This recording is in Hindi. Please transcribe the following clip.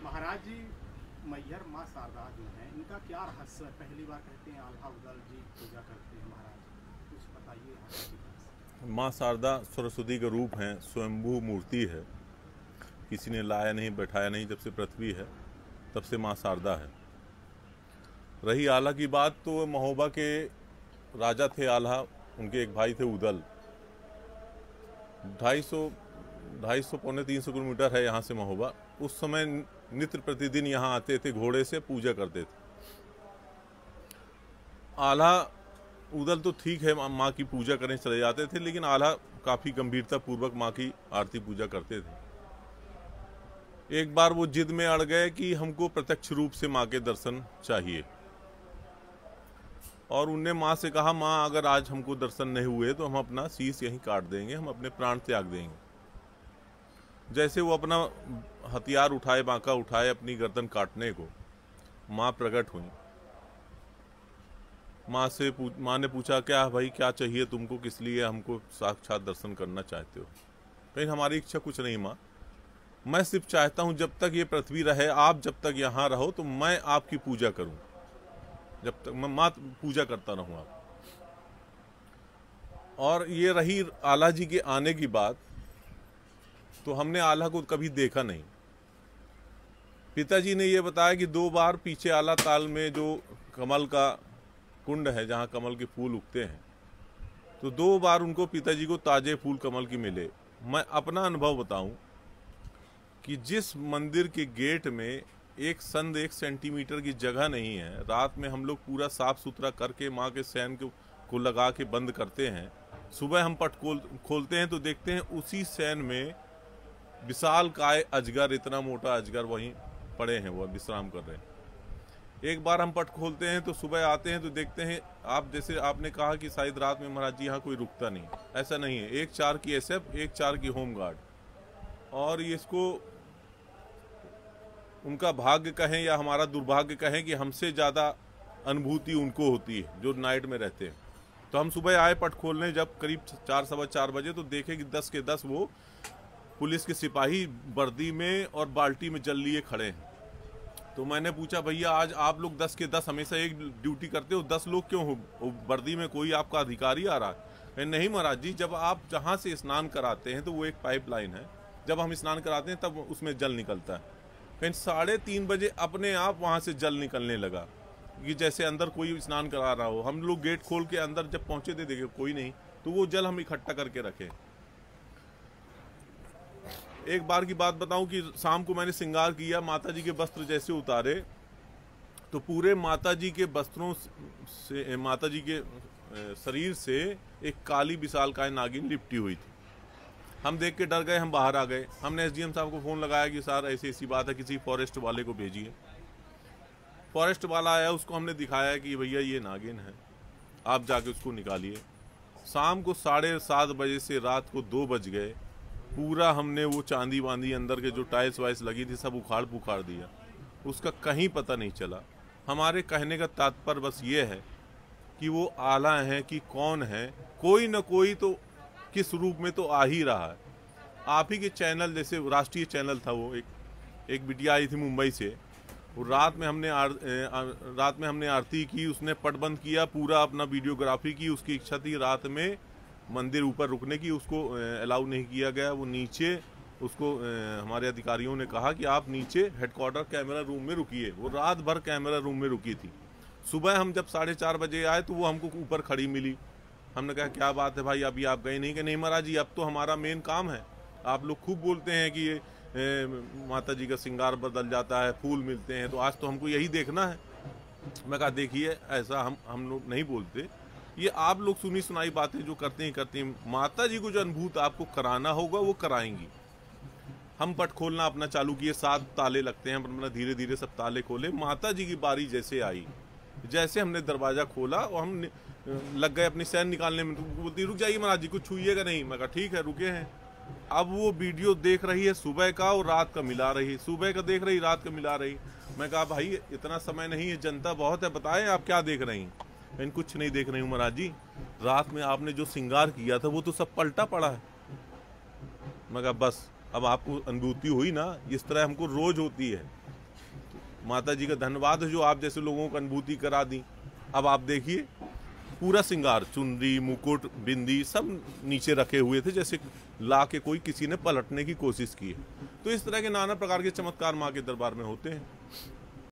महाराज जी मैहर माँ शारदा जो है, इनका क्या रहस्य है? पहली बार कहते हैं आल्हा उदल जी पूजा करते हैं महाराज, कुछ बताइए। माँ शारदा सरस्वती का रूप है, स्वयंभू मूर्ति है, किसी ने लाया नहीं बैठाया नहीं। जब से पृथ्वी है तब से माँ शारदा है। रही आल्हा की बात, तो महोबा के राजा थे आल्हा, उनके एक भाई थे उदल। 250 पौने 300 किलोमीटर है यहाँ से महोबा। उस समय नित्य प्रतिदिन यहाँ आते थे, घोड़े से पूजा करते थे। आल्हा उदल तो ठीक है, माँ की पूजा करने चले जाते थे, लेकिन आल्हा काफ़ी गंभीरता पूर्वक माँ की आरती पूजा करते थे। एक बार वो जिद में अड़ गए कि हमको प्रत्यक्ष रूप से माँ के दर्शन चाहिए, और उनने माँ से कहा, माँ अगर आज हमको दर्शन नहीं हुए तो हम अपना शीश यहीं काट देंगे, हम अपने प्राण त्याग देंगे। जैसे वो अपना हथियार उठाए, बांका उठाए अपनी गर्दन काटने को, माँ प्रकट हुई। माँ ने पूछा, क्या भाई क्या चाहिए तुमको, किस लिए हमको साक्षात दर्शन करना चाहते हो? कहीं हमारी इच्छा कुछ नहीं माँ, मैं सिर्फ चाहता हूँ जब तक ये पृथ्वी रहे, आप जब तक यहाँ रहो तो मैं आपकी पूजा करूँ, जब तक मैं माँ पूजा करता रहूँ आप। और ये रही आल्हा जी के आने की बात, तो हमने आल्हा को कभी देखा नहीं। पिताजी ने ये बताया कि 2 बार पीछे आल्हा ताल में जो कमल का कुंड है, जहाँ कमल के फूल उगते हैं, तो 2 बार उनको पिताजी को ताजे फूल कमल की मिले। मैं अपना अनुभव बताऊं कि जिस मंदिर के गेट में 1 सेंटीमीटर की जगह नहीं है, रात में हम लोग पूरा साफ सुथरा करके माँ के सैन को लगा के बंद करते हैं। सुबह हम पट खोलते हैं तो देखते हैं उसी सैन में विशाल काय अजगर, इतना मोटा अजगर वहीं पड़े हैं, वह विश्राम कर रहे हैं। एक बार हम पट खोलते हैं तो सुबह आते हैं तो देखते हैं, आप जैसे आपने कहा कि शायद रात में महाराज जी यहाँ कोई रुकता नहीं, ऐसा नहीं है। 1-4 की SF, 1-4 की होमगार्ड। और इसको उनका भाग्य कहें या हमारा दुर्भाग्य कहें कि हमसे ज़्यादा अनुभूति उनको होती है जो नाइट में रहते हैं। तो हम सुबह आए पट खोलने, जब करीब 4 सवा 4 बजे, तो देखे कि 10 के 10 वो पुलिस के सिपाही वर्दी में और बाल्टी में जल लिए खड़े हैं। तो मैंने पूछा, भैया आज आप लोग 10 के 10 हमेशा एक ड्यूटी करते हो, 10 लोग क्यों हो वर्दी में? कोई आपका अधिकारी आ रहा है? नहीं महाराज जी, जब आप जहाँ से स्नान कराते हैं तो वो एक पाइपलाइन है, जब हम स्नान कराते हैं तब उसमें जल निकलता है। कहीं 3:30 बजे अपने आप वहाँ से जल निकलने लगा कि जैसे अंदर कोई स्नान करा रहा हो। हम लोग गेट खोल के अंदर जब पहुँचे थे, देखे कोई नहीं, तो वो जल हम इकट्ठा करके रखे। एक बार की बात बताऊं कि शाम को मैंने श्रृंगार किया, माता जी के वस्त्र जैसे उतारे तो पूरे माता जी के वस्त्रों से, माता जी के शरीर से एक काली विशालकाय नागिन लिपटी हुई थी। हम देख के डर गए, हम बाहर आ गए। हमने SDM साहब को फ़ोन लगाया कि सर ऐसी बात है, किसी फॉरेस्ट वाले को भेजिए। फॉरेस्ट वाला आया, उसको हमने दिखाया कि भैया ये नागिन है, आप जाके उसको निकालिए। शाम को 7:30 बजे से रात को 2 बज गए, पूरा हमने वो चांदी वांदी अंदर के जो टाइल्स वाइल्स लगी थी सब उखाड़ पुखाड़ दिया, उसका कहीं पता नहीं चला। हमारे कहने का तात्पर्य बस ये है कि वो आल्हा है कि कौन है, कोई न कोई तो किस रूप में तो आ ही रहा है। आप ही के चैनल, जैसे राष्ट्रीय चैनल था, वो एक बिटिया आई थी मुंबई से, वो रात में हमने आरती की, उसने पट बंद किया, पूरा अपना वीडियोग्राफी की। उसकी इच्छा थी रात में मंदिर ऊपर रुकने की, उसको अलाउ नहीं किया गया। वो नीचे, उसको हमारे अधिकारियों ने कहा कि आप नीचे हेडक्वार्टर कैमरा रूम में रुकिए। वो रात भर कैमरा रूम में रुकी थी। सुबह हम जब 4:30 बजे आए तो वो हमको ऊपर खड़ी मिली। हमने कहा क्या बात है भाई, अभी आप गए नहीं? कि नहीं महाराज जी, अब तो हमारा मेन काम है। आप लोग खूब बोलते हैं कि माता जी का श्रृंगार बदल जाता है, फूल मिलते हैं, तो आज तो हमको यही देखना है। मैं कहा देखिए, ऐसा हम लोग नहीं बोलते, ये आप लोग सुनी सुनाई बातें जो करते हैं। माता जी को जो अनुभूत आपको कराना होगा वो कराएंगी। हम पट खोलना अपना चालू किए, 7 ताले लगते हैं, अपना धीरे धीरे सब ताले खोले। माता जी की बारी जैसे आई, जैसे हमने दरवाजा खोला और हम लग गए अपनी सैन निकालने में, तो बोलती रुक जाइए महाराज जी, कुछ छूइएगा नहीं। मैं कहा ठीक है, रुके हैं। अब वो वीडियो देख रही है सुबह का और रात का मिला रही, सुबह का देख रही, रात का मिला रही। मैं कहा भाई इतना समय नहीं है, जनता बहुत है, बताएं आप क्या देख रही हैं? मैं कुछ नहीं देख रही हूँ महाराज जी, रात में आपने जो श्रृंगार किया था वो तो सब पलटा पड़ा है। मैं कहा बस अब आपको अनुभूति हुई ना, इस तरह हमको रोज होती है। माता जी का धन्यवाद है जो आप जैसे लोगों को अनुभूति करा दी। अब आप देखिए पूरा श्रृंगार, चुनरी, मुकुट, बिंदी सब नीचे रखे हुए थे, जैसे ला के कोई किसी ने पलटने की कोशिश की है। तो इस तरह के नाना प्रकार के चमत्कार माँ के दरबार में होते हैं।